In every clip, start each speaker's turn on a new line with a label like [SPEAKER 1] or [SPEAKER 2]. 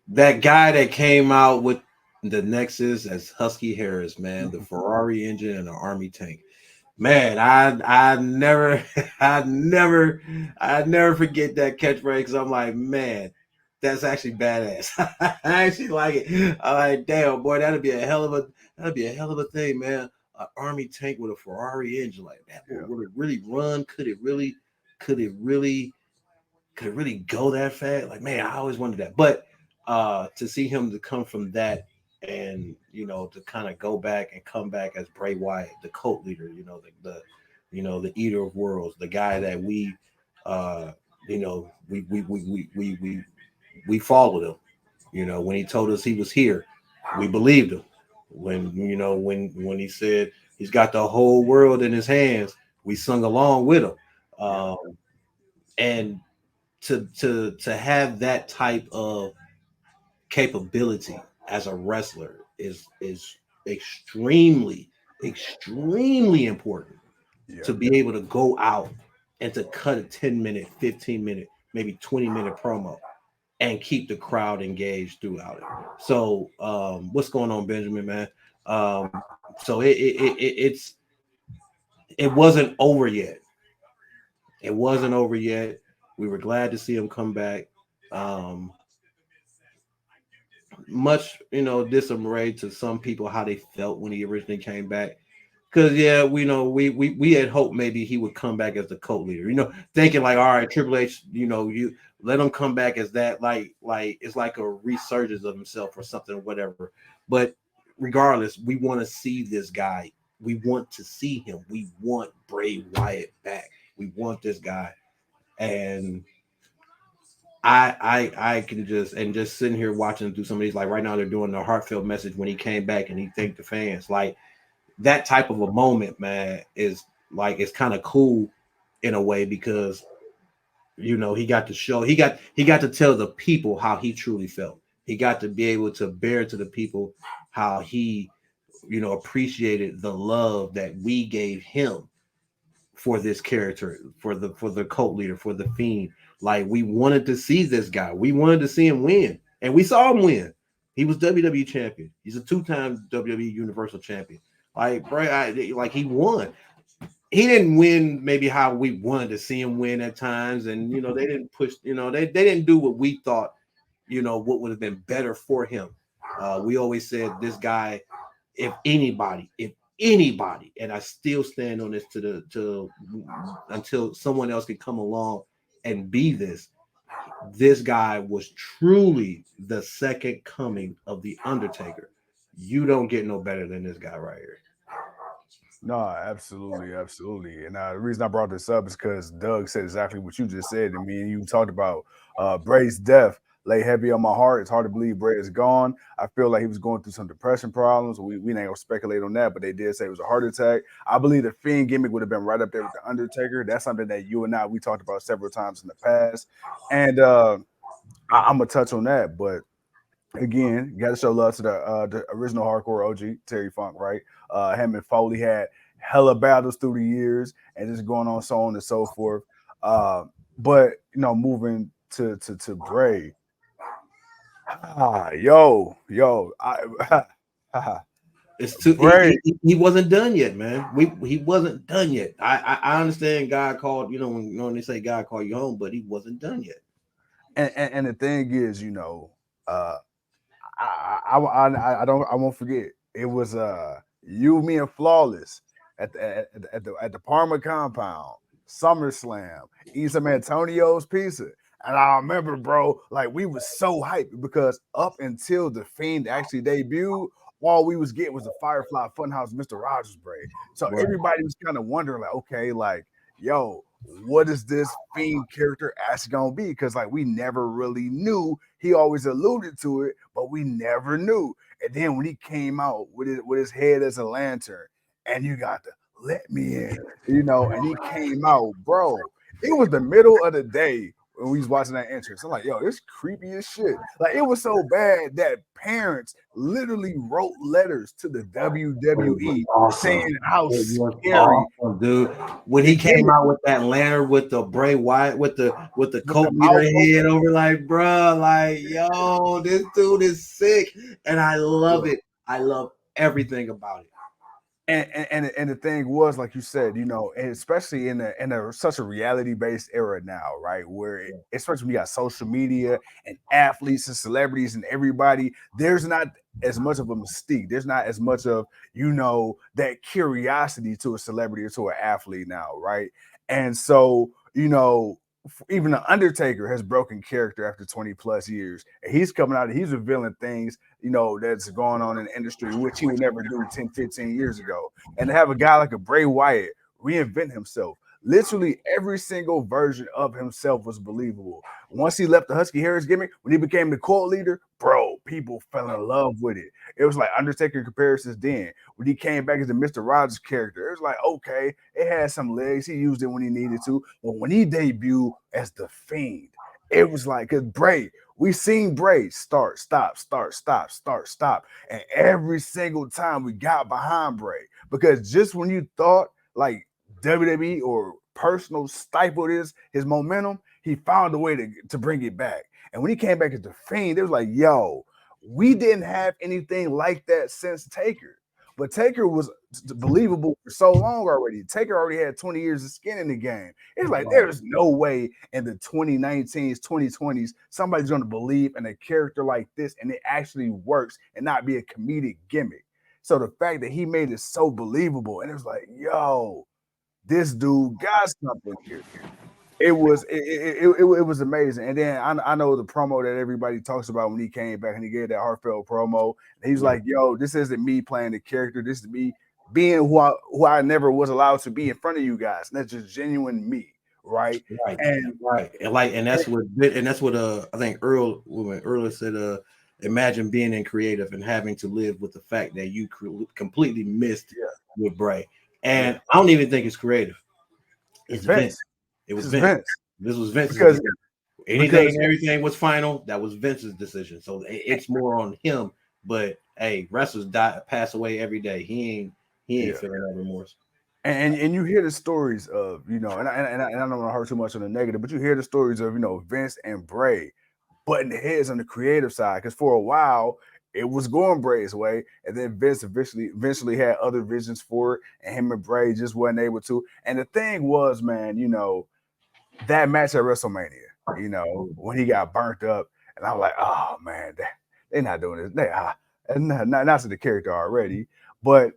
[SPEAKER 1] that guy that came out with the Nexus as Husky Harris, man, the Ferrari engine and the Army tank. Man, I never I never forget that catchphrase because I'm like, man, that's actually badass. I actually like it. I'm like, damn, boy, that'd be a hell of a thing, man. An Army tank with a Ferrari engine like that.
[SPEAKER 2] Yeah.
[SPEAKER 1] Would it really run? Could it really could it really go that fast? Like, man, I always wondered that. But to see him to come from that and to kind of go back and come back as Bray Wyatt, the cult leader, the eater of worlds, the guy that we uh you know we followed him. When he told us he was here, we believed him. When he said he's got the whole world in his hands, we sung along with him.
[SPEAKER 2] Yeah.
[SPEAKER 1] And to have that type of capability as a wrestler is extremely extremely important
[SPEAKER 2] Yeah.
[SPEAKER 1] to be able to go out and to cut a 10-minute 15-minute maybe 20-minute promo and keep the crowd engaged throughout it. So what's going on, Benjamin, man? So it wasn't over yet. It wasn't over yet. We were glad to see him come back. um Much disarray to some people how they felt when he originally came back. Because yeah, we know we had hoped maybe he would come back as the cult leader. Thinking like, all right, Triple H, you let him come back as that, like it's like a resurgence of himself or something, or whatever. But regardless, we want to see this guy. We want to see him. We want Bray Wyatt back. We want this guy. And I can just sitting here watching through some of these, like right now they're doing the heartfelt message when he came back and he thanked the fans. Like that type of a moment, man, is like it's kind of cool in a way because he got to show he got to tell the people how he truly felt. He got to be able to bear to the people how he appreciated the love that we gave him for this character, for the cult leader, for the fiend. Like we wanted to see this guy. We wanted to see him win. And we saw him win. He was WWE champion. He's a two-time WWE Universal champion. Like, bro, like he won. He didn't win maybe how we wanted to see him win at times. And they didn't push, they didn't do what we thought, what would have been better for him. We always said this guy, if anybody, and I still stand on this to until someone else can come along and be this guy was truly the second coming of the Undertaker. You don't get no better than this guy right here.
[SPEAKER 2] No, absolutely, absolutely. And the reason I brought this up is because Doug said exactly what you just said to me, and you talked about Bray's death lay heavy on my heart. It's hard to believe Bray is gone. I feel like he was going through some depression problems. We ain't gonna speculate on that, but they did say it was a heart attack. I believe the Fiend gimmick would have been right up there with the Undertaker. That's something that you and I we talked about several times in the past, and I'm gonna touch on that, but again, you got to show love to the original hardcore OG Terry Funk, right? Him and Foley had hella battles through the years, and just going on so on and so forth. But moving to Bray,
[SPEAKER 1] It's too
[SPEAKER 2] Bray,
[SPEAKER 1] he wasn't done yet, man. He wasn't done yet. I understand God called, when they say God called you home, but he wasn't done yet.
[SPEAKER 2] and the thing is, uh, I won't forget. It was you, me, and Flawless at the Parma compound, SummerSlam, eating some Antonio's pizza. And I remember, bro, like we was so hyped because up until the Fiend actually debuted, all we was getting was the Firefly Funhouse Mr. Rogers Bray. So
[SPEAKER 1] Right.
[SPEAKER 2] everybody was kind of wondering, like, okay, like, yo, what is this Fiend character actually gonna be? Because like we never really knew. He always alluded to it, but we never knew. And then when he came out with his head as a lantern, and you got to let me in, and he came out, bro. It was the middle of the day. when we was watching that entrance. I'm like, yo, it's creepy as shit. Like it was so bad that parents literally wrote letters to the WWE
[SPEAKER 1] Awesome.
[SPEAKER 2] saying how
[SPEAKER 1] It was
[SPEAKER 2] scary
[SPEAKER 1] awesome, dude. When
[SPEAKER 2] the
[SPEAKER 1] he came
[SPEAKER 2] gimmick
[SPEAKER 1] out with that lantern with the Bray Wyatt with the
[SPEAKER 2] with the
[SPEAKER 1] coat
[SPEAKER 2] mouth
[SPEAKER 1] beater head
[SPEAKER 2] open.
[SPEAKER 1] over, like, bro, like, yo, this dude is sick, and I love it. I love everything about it.
[SPEAKER 2] And the thing was, like you said, you know, and especially in a such a reality based era now, right? Where especially when you got social media and athletes and celebrities and everybody, there's not as much of a mystique. There's not as much of, you know, that curiosity to a celebrity or to an athlete now, right? And so, you know, even the Undertaker has broken character after 20 plus years. And he's coming out, he's revealing things, you know, that's going on in the industry, which he would never do 10, 15 years ago. And to have a guy like a Bray Wyatt reinvent himself, literally every single version of himself was believable. Once he left the Husky Harris gimmick, when he became the cult leader, bro, people fell in love with it. It was like Undertaker comparisons then. When he came back as the Mr. Rogers character, it was like, okay, it had some legs. He used it when he needed to. But when he debuted as the Fiend, it was like, because Bray, we seen Bray start, stop, start, stop, start, stop. And every single time we got behind Bray, because just when you thought like WWE or personal stifled his momentum, he found a way to bring it back. And when he came back as the Fiend, it was like, yo, we didn't have anything like that since Taker. But Taker was believable for so long already. Taker already had 20 years of skin in the game. It's like there's no way in the 2019s, 2020s, somebody's going to believe in a character like this and it actually works and not be a comedic gimmick. So the fact that he made it so believable, and it was like, yo, this dude got something here. It was amazing. And then I know the promo that everybody talks about when he came back and he gave that heartfelt promo. And he's like, yo, this isn't me playing the character. This is me being who I never was allowed to be in front of you guys. And that's just genuine me. Right.
[SPEAKER 1] Right. And that's what I think when Earl said imagine being in creative and having to live with the fact that you completely missed with Bray. And I don't even think it's creative. It's Vince. It was Vince. This was Vince's decision. Anything and everything was final. That was Vince's decision. So it's more on him. But hey, wrestlers pass away every day. He ain't feeling that remorse.
[SPEAKER 2] And you hear the stories of, you know, and I don't want to hurt too much on the negative, but you hear the stories of, you know, Vince and Bray butting heads on the creative side. Because for a while, it was going Bray's way. And then Vince eventually had other visions for it. And him and Bray just wasn't able to. And the thing was, man, you know, that match at WrestleMania, you know, when he got burnt up, and I'm like, oh man, they're not doing this. They are not to the character already, but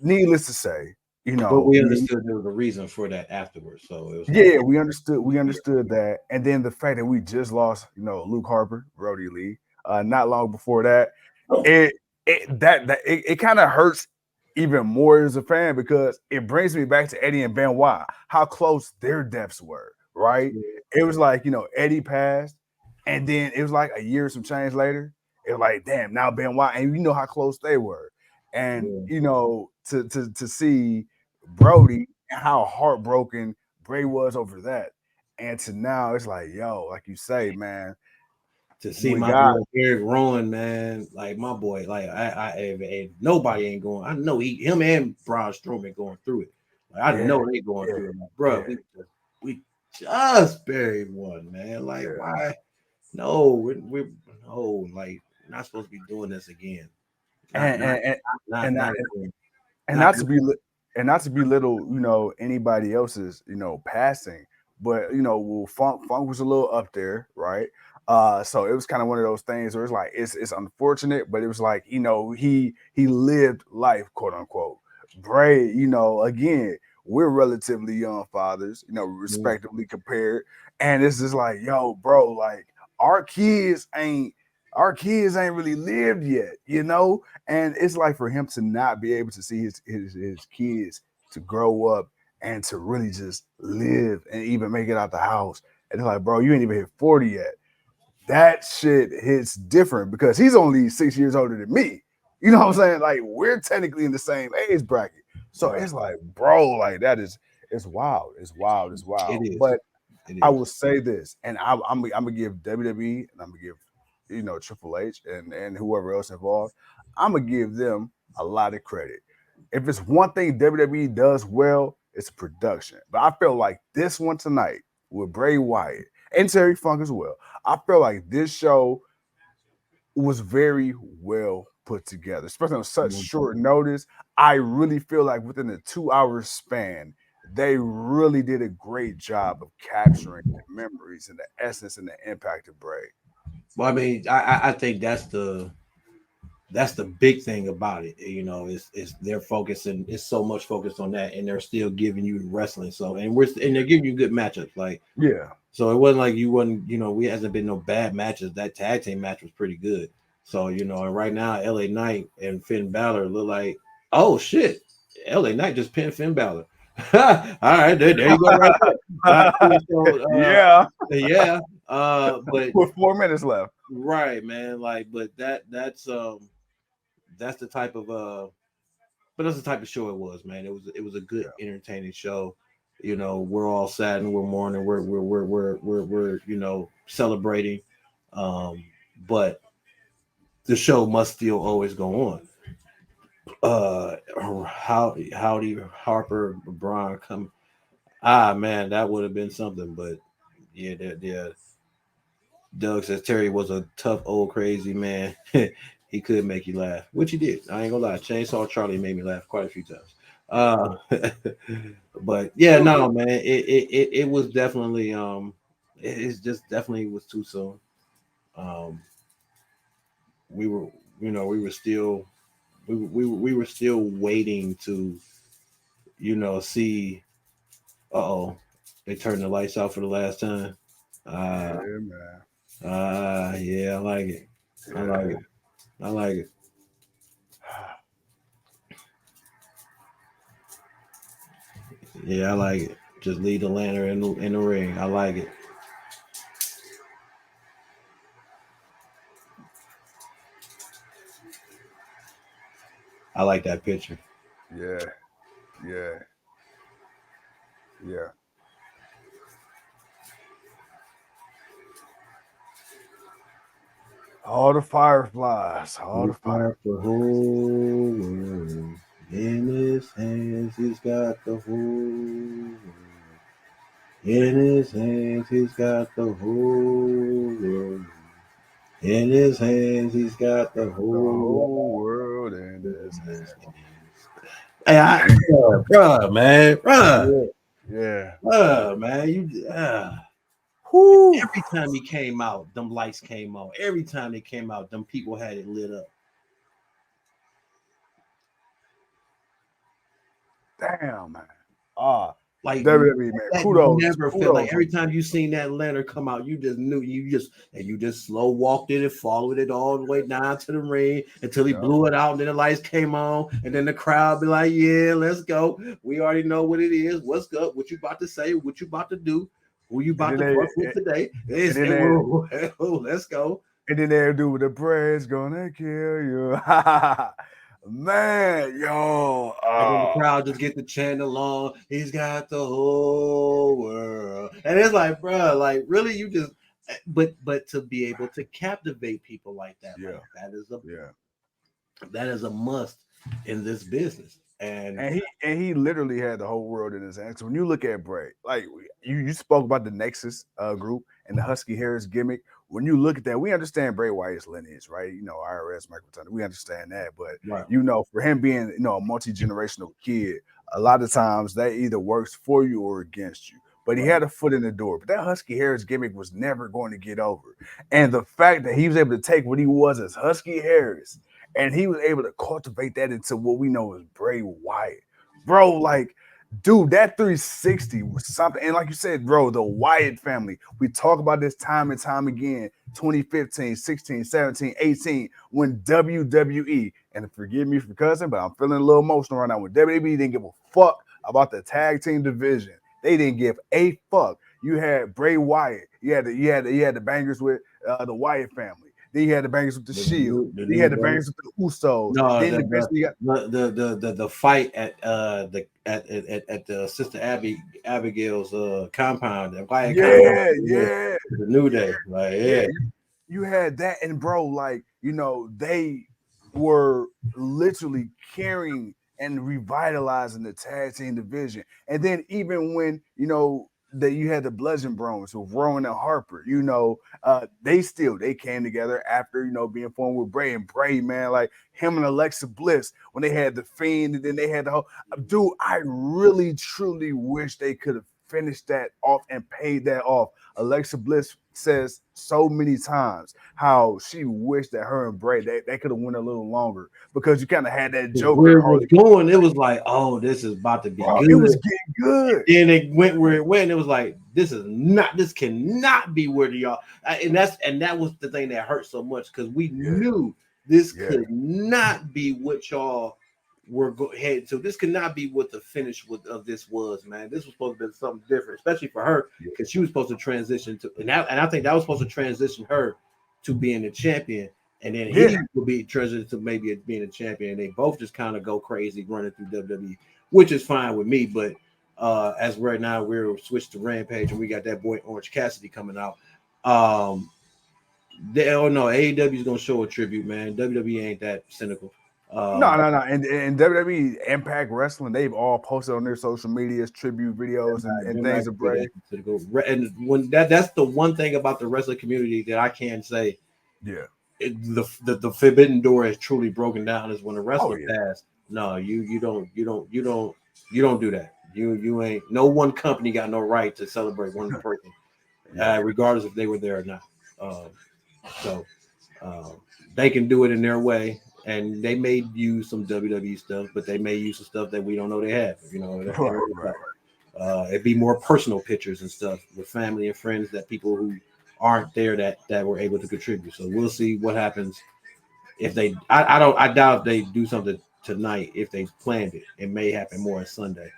[SPEAKER 2] needless to say, you know,
[SPEAKER 1] but we understood there was a reason for that afterwards. So it was
[SPEAKER 2] we understood that, and then the fact that we just lost, you know, Luke Harper, Brody Lee, not long before that, it kind of hurts even more as a fan because it brings me back to Eddie and Benoit, how close their deaths were, right? It was like, you know, Eddie passed, and then it was like a year or some change later. It was like, damn, now Benoit, and you know how close they were. And, you know, to see Brody and how heartbroken Bray was over that. And to now, it's like, yo, like you say, man,
[SPEAKER 1] to see my boy Eric Rowan, man, like my boy, like I nobody ain't going. I know him and Braun Strowman going through it. Like I know they going through it, like, bro. We just buried one, man. Like why? No, we're no, like we're not supposed to be doing this again.
[SPEAKER 2] Not to belittle, you know, anybody else's, you know, passing, but you know, well, Funk was a little up there, right? So it was kind of one of those things where it's like it's unfortunate, but it was like, you know, he lived life, quote unquote. Bray, you know, again, we're relatively young fathers, you know, respectively compared, and it's just like, yo, bro, like our kids ain't really lived yet, you know? And it's like for him to not be able to see his kids to grow up and to really just live and even make it out the house. And it's like, bro, you ain't even hit 40 yet. That shit hits different because he's only 6 years older than me. You know what I'm saying? Like we're technically in the same age bracket. So it's like, bro, like it's wild. It's wild.
[SPEAKER 1] It is.
[SPEAKER 2] But
[SPEAKER 1] It
[SPEAKER 2] I
[SPEAKER 1] is.
[SPEAKER 2] will say this, and I'm gonna give WWE and I'm gonna give Triple H and whoever else involved. I'm gonna give them a lot of credit. If it's one thing WWE does well, it's production. But I feel like this one tonight with Bray Wyatt and Terry Funk as well. I feel like this show was very well put together, especially on such short notice. I really feel like within a 2 hour span, they really did a great job of capturing the memories and the essence and the impact of Bray.
[SPEAKER 1] Well, I mean, I think that's the big thing about it. You know, is they're focusing. It's so much focused on that, and they're still giving you wrestling. So, and they're giving you good matchups. Like,
[SPEAKER 2] Yeah.
[SPEAKER 1] so it wasn't like you wasn't. You know, we hasn't been no bad matches. That tag team match was pretty good. So and right now, LA Knight and Finn Balor look like, oh shit, LA Knight just pinned Finn Balor. All right, there you go, right there.
[SPEAKER 2] Yeah.
[SPEAKER 1] Yeah, but
[SPEAKER 2] With 4 minutes left.
[SPEAKER 1] right, man, like, but that's the type of but that's the type of show it was, man. It was a good,
[SPEAKER 2] Yeah.
[SPEAKER 1] entertaining show. We're all sad and we're mourning. We're celebrating, but the show must still always go on. Howdy Harper Braun come. Man, that would have been something. But yeah. Doug says Terry was a tough old crazy man. He could make you laugh, which he did. I ain't gonna lie. Chainsaw Charlie made me laugh quite a few times. But yeah, no, man, it was definitely it's just definitely was too soon. Um, we were we were still we were still waiting to see. Oh, they turned the lights out for the last time. Uh,
[SPEAKER 2] Yeah, man.
[SPEAKER 1] yeah, I like it. I like
[SPEAKER 2] Yeah.
[SPEAKER 1] it. I like it. Yeah, I like it. Just leave the lantern in the ring. I like it. I like that picture.
[SPEAKER 2] Yeah. Yeah. Yeah. All the fireflies. All
[SPEAKER 1] He's
[SPEAKER 2] the fire.
[SPEAKER 1] got the whole world in his hands. He's got the whole world in his hands. He's got the whole world in his hands. He's got the
[SPEAKER 2] Got the
[SPEAKER 1] whole
[SPEAKER 2] whole world in
[SPEAKER 1] world
[SPEAKER 2] his
[SPEAKER 1] in his
[SPEAKER 2] hand.
[SPEAKER 1] hands. Hey, bruh, man,
[SPEAKER 2] Yeah. Yeah.
[SPEAKER 1] man, you.
[SPEAKER 2] Whew.
[SPEAKER 1] Every time he came out, them lights came on. Every time they came out, them people had it lit up.
[SPEAKER 2] Damn, man. Ah,
[SPEAKER 1] Like
[SPEAKER 2] WWE, man.
[SPEAKER 1] that
[SPEAKER 2] Kudos.
[SPEAKER 1] never felt like
[SPEAKER 2] Kudos
[SPEAKER 1] every
[SPEAKER 2] on
[SPEAKER 1] time you seen that lantern come out, you just knew you just slow walked it and followed it all the way down to the ring until he
[SPEAKER 2] yeah.
[SPEAKER 1] blew it out and then the lights came on and then the crowd be like, yeah, let's go. We already know what it is. What's up? What you about to say? What you about to do? Who you
[SPEAKER 2] And
[SPEAKER 1] about
[SPEAKER 2] then
[SPEAKER 1] to
[SPEAKER 2] they
[SPEAKER 1] fuck with today?
[SPEAKER 2] and then they
[SPEAKER 1] Let's go.
[SPEAKER 2] and then they do the praise gonna kill you. Man, yo.
[SPEAKER 1] And then the crowd just get to chant along. He's got the whole world, and it's like, bro, like really, you just. But to be able to captivate people like that,
[SPEAKER 2] Yeah.
[SPEAKER 1] like
[SPEAKER 2] Yeah.
[SPEAKER 1] that is a must in this business. And
[SPEAKER 2] And he literally had the whole world in his hands. When you look at Bray, like you spoke about the Nexus group and the Husky Harris gimmick. When you look at that, we understand Bray Wyatt's lineage, right? IRS, Michael Rotunda, we understand that. But
[SPEAKER 1] right,
[SPEAKER 2] for him being a multi-generational kid, a lot of times that either works for you or against you. But he
[SPEAKER 1] right.
[SPEAKER 2] had a foot in the door. But that Husky Harris gimmick was never going to get over. And the fact that he was able to take what he was as Husky Harris and he was able to cultivate that into what we know as Bray Wyatt. Bro, like, dude, that 360 was something. And like you said, bro, the Wyatt family, we talk about this time and time again, 2015, 16, 17, 18, when WWE, and forgive me for cussing, but I'm feeling a little emotional right now, when WWE didn't give a fuck about the tag team division. They didn't give a fuck. You had Bray Wyatt. You had the bangers with the Wyatt family. Then you had the bangers with the Shield. Then you had the bangers with the Usos.
[SPEAKER 1] No,
[SPEAKER 2] then eventually you got
[SPEAKER 1] the fight at the Sister Abigail's compound, the Wyatt compound,
[SPEAKER 2] yeah,
[SPEAKER 1] the New Day, like
[SPEAKER 2] you had that, and bro, like they were literally carrying and revitalizing the tag team division. And then even when that you had the Bludgeon Bros with Rowan and Harper, they came together after being formed with Bray, and Bray, man, like him and Alexa Bliss when they had the Fiend, and then they had the whole dude. I really truly wish they could have finished that off and paid that off. Alexa Bliss says so many times how she wished that her and Bray they could have went a little longer, because you kind of had that Joker.
[SPEAKER 1] Where it was going, it was like, oh, this is about to be good.
[SPEAKER 2] It was getting good.
[SPEAKER 1] And it went where it went. It was like, this cannot be where y'all. And that was the thing that hurt so much, because we knew this could not be what y'all were headed to. This could not be what the finish of this was, man. This was supposed to be something different, especially for her, because she was supposed to transition to, and I think that was supposed to transition her to being a champion, and then he would be transitioned to maybe being a champion. And they both just kind of go crazy running through WWE, which is fine with me. But as right now we're switched to Rampage, and we got that boy Orange Cassidy coming out. AEW is gonna show a tribute, man. WWE ain't that cynical.
[SPEAKER 2] No. And WWE, Impact Wrestling, they've all posted on their social medias tribute videos and things of Bray.
[SPEAKER 1] And when that's the one thing about the wrestling community that I can say, the forbidden door is truly broken down, is when a wrestler passed. No, you don't do that. You ain't, no one company got no right to celebrate one person, regardless if they were there or not. So they can do it in their way. And they may use some WWE stuff, but they may use some stuff that we don't know they have. It'd be more personal pictures and stuff with family and friends, that people who aren't there that were able to contribute. So we'll see what happens if they. I doubt if they do something tonight. If they planned it, it may happen more on Sunday.